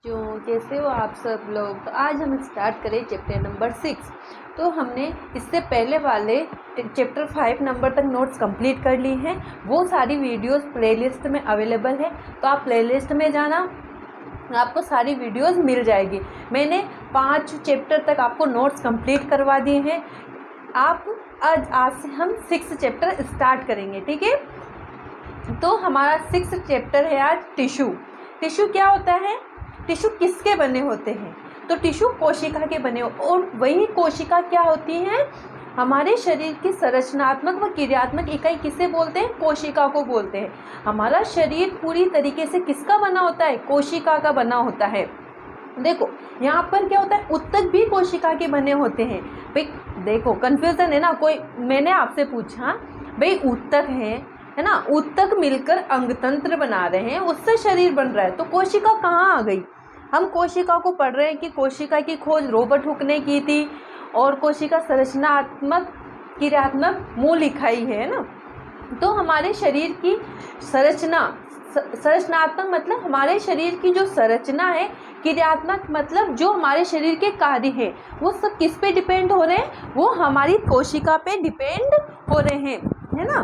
बच्चों, कैसे हो आप सब लोग। तो आज हम स्टार्ट करें चैप्टर नंबर 6। तो हमने इससे पहले वाले चैप्टर 5 नंबर तक नोट्स कंप्लीट कर ली हैं। वो सारी वीडियोस प्लेलिस्ट में अवेलेबल है, तो आप प्लेलिस्ट में जाना, आपको सारी वीडियोस मिल जाएगी। मैंने 5 चैप्टर तक आपको नोट्स कंप्लीट करवा दिए हैं। आप आज से हम 6 चैप्टर स्टार्ट करेंगे, ठीक है। तो हमारा 6 चैप्टर है आज टिश्यू। टिश्यू क्या होता है, टिश्यू किसके बने होते हैं। तो टिश्यू कोशिका के बने और वही कोशिका क्या होती है, हमारे शरीर की संरचनात्मक व क्रियात्मक इकाई किसे बोलते हैं, कोशिका को बोलते हैं। हमारा शरीर पूरी तरीके से किसका बना होता है, कोशिका का बना होता है। देखो यहाँ पर क्या होता है, उत्तक भी कोशिका के बने होते हैं। भाई देखो कंफ्यूजन है ना, कोई मैंने आपसे पूछा भाई उत्तक है ना, उत्तक मिलकर अंगतंत्र बना रहे हैं, उससे शरीर बन रहा है, तो कोशिका कहाँ आ गई। हम कोशिका को पढ़ रहे हैं कि कोशिका की खोज रॉबर्ट हुक ने की थी और कोशिका संरचनात्मक क्रियात्मक मूल इकाई है ना। तो हमारे शरीर की संरचनात्मक मतलब हमारे शरीर की जो संरचना है, क्रियात्मक मतलब जो हमारे शरीर के कार्य हैं, वो सब किस पे डिपेंड हो रहे हैं, वो हमारी कोशिका पे डिपेंड हो रहे हैं, है ना।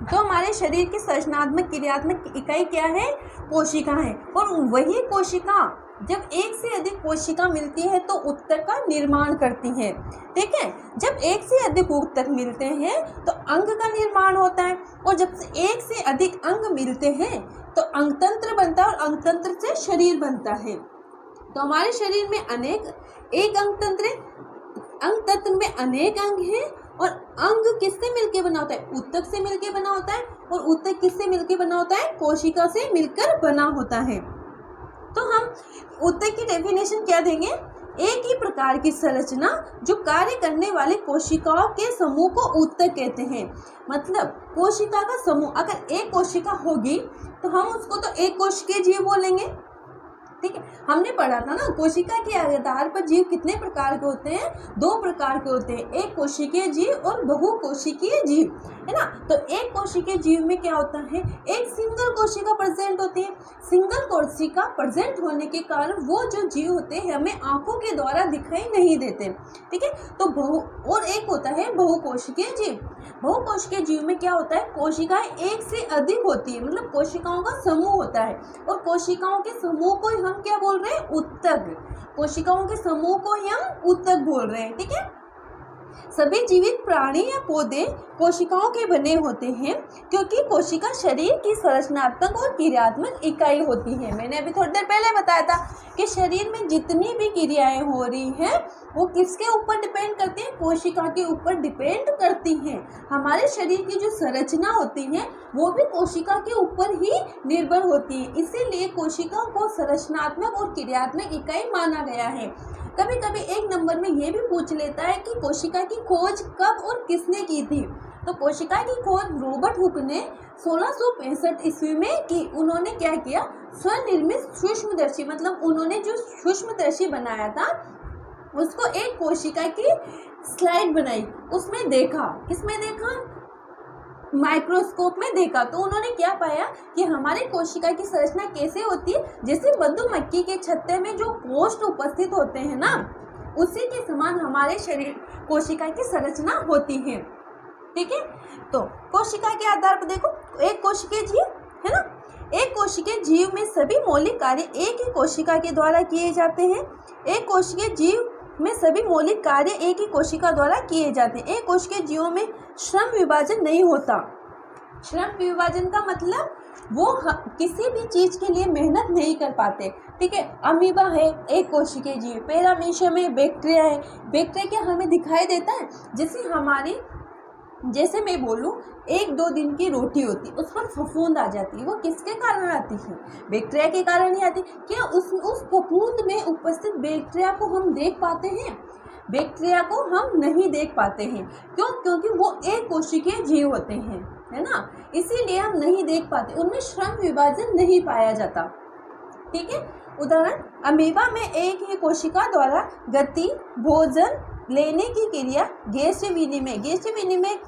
तो हमारे शरीर की संरचनात्मक क्रियात्मक इकाई क्या है, कोशिका है। और वही कोशिका जब एक से अधिक कोशिका मिलती है तो उत्तक का निर्माण करती है, ठीक है। जब एक से अधिक उत्तक मिलते हैं तो अंग का निर्माण होता है, और जब से एक से अधिक अंग मिलते हैं तो अंगतंत्र बनता है, और अंगतंत्र से शरीर बनता है। तो हमारे शरीर में एक अंगतंत्र है, अंगतंत्र में अनेक अंग हैं, और अंग किससे मिलकर बना होता है, उत्तक से मिलकर बना होता है। और उत्तक किससे मिलकर बना होता है, कोशिका से मिलकर बना होता है। तो हम उत्तक की डेफिनेशन क्या देंगे, एक ही प्रकार की संरचना जो कार्य करने वाले कोशिकाओं के समूह को उत्तक कहते हैं। मतलब कोशिका का समूह, अगर एक कोशिका होगी तो हम उसको तो एक कोशिकीय जीव बोलेंगे, ठीक है। हमने पढ़ा था ना, कोशिका के आधार पर जीव कितने प्रकार के होते हैं, 2 प्रकार के होते हैं, एक कोशिकीय जीव और बहुकोशिकीय जीव, है ना। तो एक कोशिकीय जीव में क्या होता है, एक सिंगल कोशिका प्रेजेंट होती है। सिंगल कोशिका प्रेजेंट होने के कारण वो जो जीव होते हैं हमें आंखों के द्वारा दिखाई नहीं देते, ठीक है। तो और एक होता है बहुकोशिकीय जीव। बहुकोशिकीय जीव में क्या होता है, कोशिकाएं एक से अधिक होती है, मतलब कोशिकाओं का समूह होता है, और कोशिकाओं के समूह को हम क्या बोल रहे हैं, उत्तक। कोशिकाओं के समूह को ही हम उत्तक बोल रहे हैं, ठीक है। सभी जीवित प्राणी या पौधे कोशिकाओं के बने होते हैं, क्योंकि कोशिका शरीर की संरचनात्मक और क्रियात्मक इकाई होती है। मैंने अभी थोड़ी देर पहले बताया था कि शरीर में जितनी भी क्रियाएं हो रही हैं वो किसके ऊपर डिपेंड करती हैं, कोशिका के ऊपर डिपेंड करती हैं। हमारे शरीर की जो संरचना होती है वो भी कोशिका के ऊपर ही निर्भर होती है, इसीलिए कोशिका को संरचनात्मक और क्रियात्मक इकाई माना गया है। कभी कभी एक नंबर में ये भी पूछ लेता है कि कोशिका की खोज कब और किसने की थी। तो कोशिका की खोज रॉबर्ट हुक ने 1665 ईस्वी में की। उन्होंने क्या किया, स्वनिर्मित सूक्ष्मदर्शी, मतलब उन्होंने जो सूक्ष्मदर्शी बनाया था उसको एक कोशिका की स्लाइड बनाई, उसमें देखा, किसमें देखा, माइक्रोस्कोप में देखा। तो उन्होंने क्या पाया कि हमारे कोशिका की संरचना कैसे होती है, जैसे मधुमक्खी के छत्ते में जो कोष्ठ उपस्थित होते हैं ना, उसी के समान हमारे शरीर कोशिका की संरचना होती है, ठीक है। तो कोशिका के आधार पर देखो, एक कोशिकीय जीव है ना, एक कोशिकीय जीव में सभी मौलिक कार्य एक ही कोशिका के द्वारा किए जाते हैं। एक कोशिकीय जीव में सभी मौलिक कार्य एक ही कोशिका द्वारा किए जाते हैं। एक कोशिकीय जीवों में श्रम विभाजन नहीं होता। श्रम विभाजन का मतलब वो किसी भी चीज के लिए मेहनत नहीं कर पाते, ठीक है। अमीबा है एक कोशिकीय जीव, पैरामीशियम में बैक्टीरिया है। बैक्टीरिया क्या हमें दिखाई देता है, जैसे मैं बोलूँ 1-2 दिन की रोटी होती है, उस पर फफूंद आ जाती है, वो किसके कारण आती है, बैक्टीरिया के कारण ही आती है। क्या उस फफूंद में उपस्थित बैक्टीरिया को हम देख पाते हैं, बैक्टीरिया को हम नहीं देख पाते हैं। क्यों, क्योंकि वो एक कोशिकीय जीव होते हैं, है ना, इसीलिए हम नहीं देख पाते, उनमें श्रम विभाजन नहीं पाया जाता, ठीक है। उदाहरण, अमीबा में एक ही कोशिका द्वारा गति, भोजन लेने की क्रिया, गैसीय विनिमय। गैसीय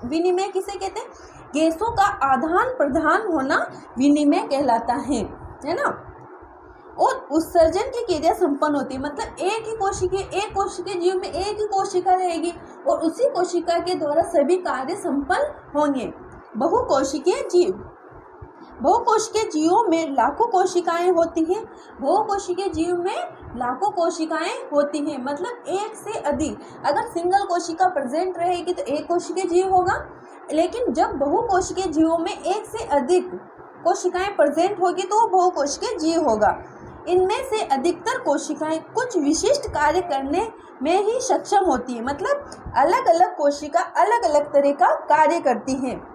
विनिमय किसे कहते हैं, गैसों का आदान प्रदान होना विनिमय कहलाता है ना। और उत्सर्जन की क्रिया संपन्न होती है। मतलब एक कोशिकीय जीव में एक ही कोशिका रहेगी और उसी कोशिका के द्वारा सभी कार्य संपन्न होंगे। बहुकोशिकीय जीवों में लाखों कोशिकाएं होती हैं। बहुकोशिकीय जीव में लाखों कोशिकाएं होती हैं, मतलब एक से अधिक। अगर सिंगल कोशिका प्रेजेंट रहेगी तो एक कोशिकीय जीव होगा, लेकिन जब बहुकोशिकीय जीवों में एक से अधिक कोशिकाएं प्रेजेंट होगी तो वो बहुकोशिकीय जीव होगा। इनमें से अधिकतर कोशिकाएं कुछ विशिष्ट कार्य करने में ही सक्षम होती है। मतलब अलग अलग कोशिका अलग अलग तरह का कार्य करती हैं।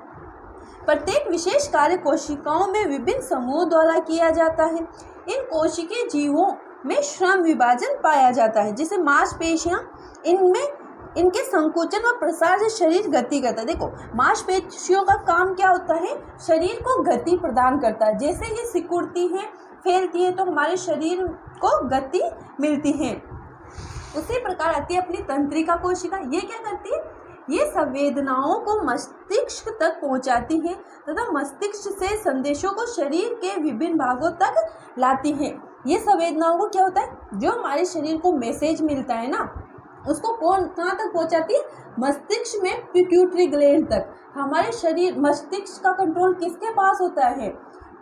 प्रत्येक विशेष कार्य कोशिकाओं में विभिन्न समूहों द्वारा किया जाता है। इन कोशिकीय जीवों में श्रम विभाजन पाया जाता है, जैसे मांसपेशियां, इनमें इनके संकुचन व प्रसार से शरीर गति करता है। देखो, मांसपेशियों का काम क्या होता है? शरीर को गति प्रदान करता है। जैसे ये सिकुड़ती है, फैलती है, तो हमारे शरीर को गति मिलती है। उसी प्रकार आती है अपनी तंत्रिका कोशिका। ये क्या करती है? ये संवेदनाओं को मस्तिष्क तक पहुंचाती है तथा मस्तिष्क से संदेशों को शरीर के विभिन्न भागों तक लाती है। ये संवेदनाओं को क्या होता है? जो हमारे शरीर को मैसेज मिलता है ना, उसको कहाँ तक पहुंचाती है? मस्तिष्क में पिट्यूटरी ग्लैंड तक। हमारे शरीर मस्तिष्क का कंट्रोल किसके पास होता है?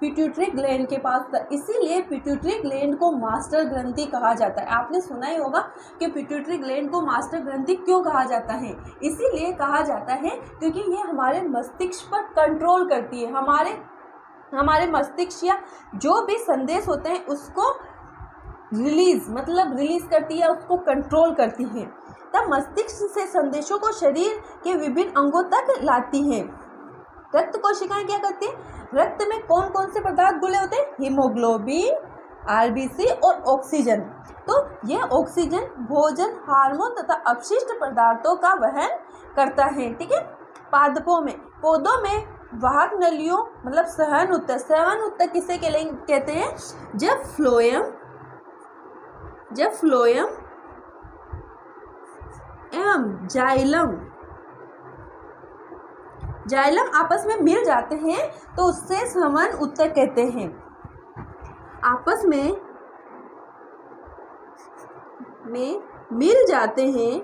पिट्यूटरी ग्लैंड के पास था। इसीलिए पिट्यूटरी ग्लैंड को मास्टर ग्रंथि कहा जाता है। आपने सुना ही होगा कि पिट्यूटरी ग्लैंड को मास्टर ग्रंथि क्यों कहा जाता है? इसीलिए कहा जाता है क्योंकि ये हमारे मस्तिष्क पर कंट्रोल करती है। हमारे मस्तिष्क या जो भी संदेश होते हैं उसको रिलीज करती है, उसको कंट्रोल करती है। तब मस्तिष्क से संदेशों को शरीर के विभिन्न अंगों तक लाती हैं। रक्त कोशिकाएं क्या करती हैं? रक्त में कौन कौन से पदार्थ घुले होते हैं? हीमोग्लोबिन, आरबीसी और ऑक्सीजन। तो यह ऑक्सीजन भोजन, हार्मोन तथा अपशिष्ट पदार्थों का वहन करता है। ठीक है। पादपों में, पौधों में वाहक नलियों मतलब सहन उत्तक किसे कहते हैं? जब फ्लोएम एवं जाइलम आपस में मिल जाते हैं तो उससे सहन उत्तक कहते हैं। आपस में मिल जाते हैं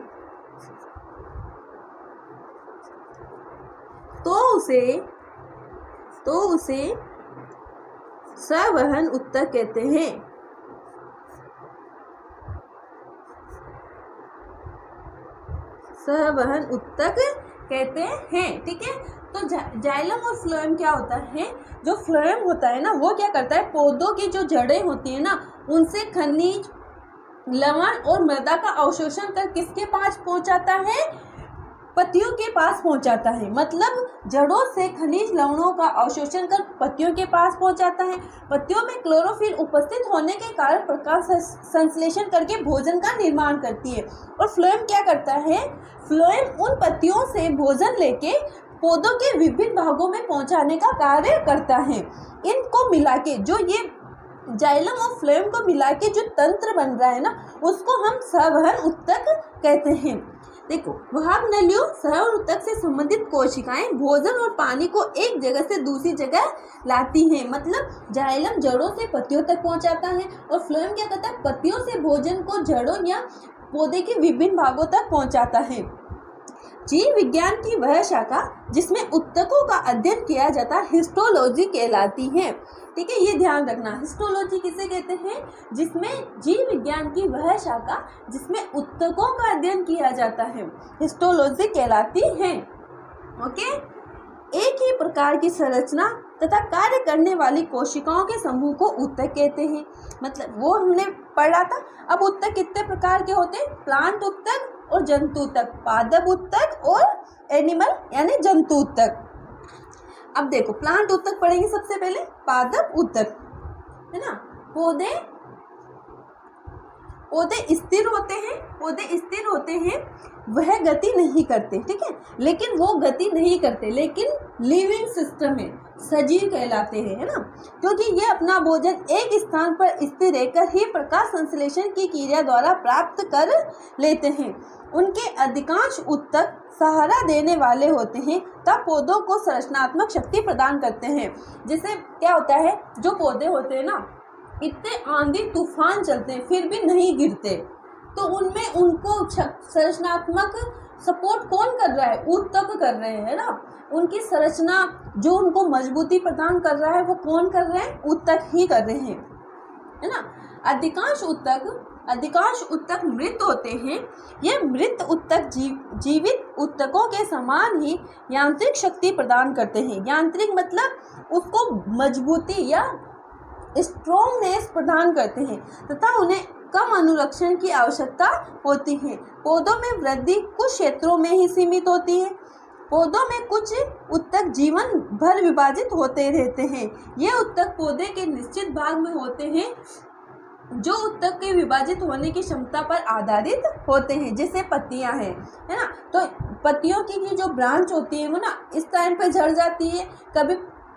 तो उसे संवहन उत्तक कहते हैं। संवहन उत्तक कहते हैं। ठीक है। तो जाइलम और फ्लोएम क्या होता है? जो फ्लोएम होता है ना, वो क्या करता है? पौधों की जो जड़ें होती है ना, उनसे खनिज, लवण और मृदा का अवशोषण कर किसके पास पहुंचाता है? पत्तियों के पास पहुंचाता है। मतलब जड़ों से खनिज लवणों का अवशोषण कर पत्तियों के पास पहुंचाता है। पत्तियों में क्लोरोफिल उपस्थित होने के कारण प्रकाश संश्लेषण करके भोजन का निर्माण करती है। और फ्लोएम क्या करता है? फ्लोएम उन पत्तियों से भोजन लेके पौधों के विभिन्न भागों में पहुंचाने का कार्य करता है। इनको मिला के, जो ये जाइलम और फ्लोएम को मिला के जो तंत्र बन रहा है ना, उसको हम संवहन उत्तक कहते हैं। देखो, वाहक नलियों संवहन उत्तक से संबंधित कोशिकाएं भोजन और पानी को एक जगह से दूसरी जगह लाती हैं। मतलब जाइलम जड़ों से पत्तियों तक पहुंचाता है और फ्लोएम क्या करता है? पत्तियों से भोजन को जड़ों या पौधे के विभिन्न भागों तक पहुंचाता है। जीव विज्ञान की वह शाखा जिसमें उत्तकों का अध्ययन किया जाता है हिस्टोलॉजी कहलाती है। ठीक है, ये ध्यान रखना। हिस्टोलॉजी किसे कहते हैं? जिसमें जीव विज्ञान की वह शाखा जिसमें उत्तकों का अध्ययन किया जाता है हिस्टोलॉजी कहलाती है। ओके। एक ही प्रकार की संरचना तथा कार्य करने वाली कोशिकाओं के समूह को उत्तक कहते हैं। मतलब वो हमने पढ़ा था। अब उत्तक कितने प्रकार के होते हैं? प्लांट उत्तक और जंतु उत्तक, पादप उत्तक और एनिमल यानी जंतु उत्तक। अब देखो, प्लांट उत्तक पढ़ेंगे सबसे पहले। पादप उत्तक है ना, पौधे स्थिर होते हैं, वह गति नहीं करते। ठीक है, लेकिन वो गति नहीं करते, लेकिन लिविंग सिस्टम में सजीव कहलाते हैं, है ना, क्योंकि ये अपना भोजन एक स्थान पर स्थिर रहकर ही प्रकाश संश्लेषण की क्रिया द्वारा प्राप्त कर लेते हैं। उनके अधिकांश उत्तक सहारा देने वाले होते हैं, तब पौधों को संरचनात्मक शक्ति प्रदान करते हैं। जैसे क्या होता है, जो पौधे होते हैं ना, इतने आंधी तूफान चलते हैं फिर भी नहीं गिरते, तो उनमें उनको संरचनात्मक सपोर्ट कौन कर रहा है? ऊतक कर रहे हैं ना। उनकी संरचना जो उनको मजबूती प्रदान कर रहा है वो कौन कर रहे हैं? ऊतक ही कर रहे हैं, है ना। अधिकांश ऊतक मृत होते हैं। ये मृत ऊतक जीवित ऊतकों के समान ही यांत्रिक शक्ति प्रदान करते हैं। यांत्रिक मतलब उसको मजबूती या स्ट्रॉन्गनेस प्रदान करते हैं तथा उन्हें कम अनुरक्षण की आवश्यकता होती है। पौधों में वृद्धि कुछ क्षेत्रों में ही सीमित होती है। पौधों में कुछ ऊतक जीवन भर विभाजित होते रहते हैं। ये ऊतक पौधे के निश्चित भाग में होते हैं जो ऊतक के विभाजित होने की क्षमता पर आधारित होते हैं, जैसे पत्तियां हैं, है ना। तो पत्तियों की जो ब्रांच होती है वो ना इस टाइम पे झड़ जाती है। कभी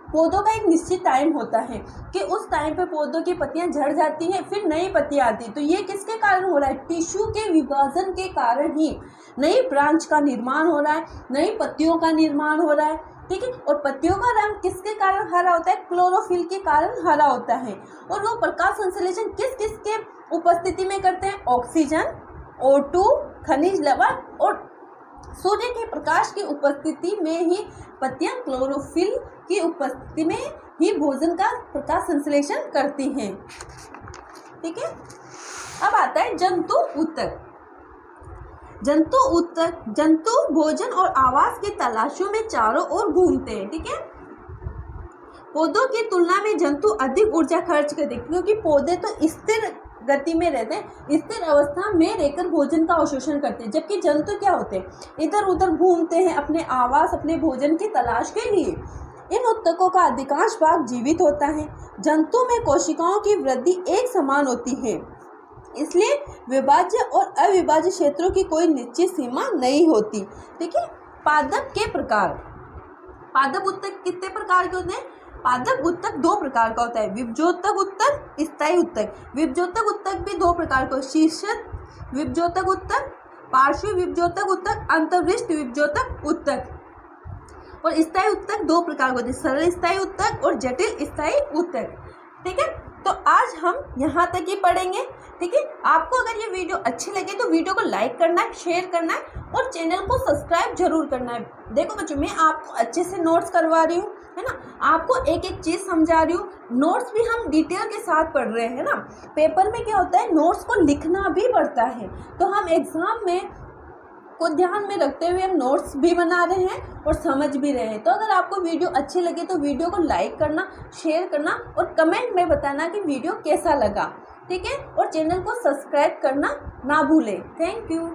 पौधों का एक निश्चित टाइम होता है कि उस टाइम पे पौधों की पत्तियां झड़ जाती हैं, फिर नई पत्तियां आती। तो ये किसके कारण हो रहा है? टिश्यू के विभाजन के कारण ही नई ब्रांच का निर्माण हो रहा है, नई पत्तियों का निर्माण हो रहा है, ठीक है। और पत्तियों का रंग किसके कारण हरा होता है? क्लोरोफिल के कारण हरा होता है। और वो प्रकाश संश्लेषण किस किस के उपस्थिति में करते हैं? ऑक्सीजन, O2, खनिज लवण और सूर्य के प्रकाश की उपस्थिति में ही पत्तियां क्लोरोफिल की उपस्थिति में ही भोजन का प्रकाश संश्लेषण करती हैं, ठीक है। अब आता है जंतु ऊतक। जंतु भोजन और आवास की तलाशों में चारों ओर घूमते हैं, ठीक है। पौधों की तुलना में जंतु अधिक ऊर्जा खर्च करते हैं क्योंकि पौधे तो स्थिर गति में रहते हैं, स्थिर अवस्था में रहकर भोजन का अवशोषण करते हैं, जबकि जंतु क्या होते हैं? इधर उधर घूमते हैं अपने आवास, अपने भोजन की तलाश के लिए। इन ऊतकों का अधिकांश भाग जीवित होता है। जंतु में कोशिकाओं की वृद्धि एक समान होती है, इसलिए विभाज्य और अविभाज्य क्षेत्रों की कोई निश्चित सीमा नहीं होती, ठीक है। पादप के प्रकार। पादप ऊतक कितने प्रकार के होते हैं? पादप ऊतक दो प्रकार का होता है, विभज्योतक ऊतक, स्थायी ऊतक। विभज्योतक ऊतक भी दो प्रकार का, शीर्षक विभज्योतक ऊतक, पार्श्व विभज्योतक ऊतक, अंतर्वृष्ट विभज्योतक ऊतक। और स्थायी ऊतक दो प्रकार के होते हैं, सरल स्थायी ऊतक और जटिल स्थायी ऊतक, ठीक है। तो आज हम यहाँ तक ही पढ़ेंगे, ठीक है। आपको अगर ये वीडियो अच्छी लगे तो वीडियो को लाइक करना है, शेयर करना है और चैनल को सब्सक्राइब जरूर करना है। देखो बच्चों, मैं आपको अच्छे से नोट्स करवा रही हूँ, है ना। आपको एक एक चीज़ समझा रही हूँ। नोट्स भी हम डिटेल के साथ पढ़ रहे हैं ना। पेपर में क्या होता है, नोट्स को लिखना भी पड़ता है, तो हम एग्ज़ाम में को ध्यान में रखते हुए हम नोट्स भी बना रहे हैं और समझ भी रहे हैं। तो अगर आपको वीडियो अच्छी लगे तो वीडियो को लाइक करना, शेयर करना और कमेंट में बताना कि वीडियो कैसा लगा, ठीक है। और चैनल को सब्सक्राइब करना ना भूलें। Thank you.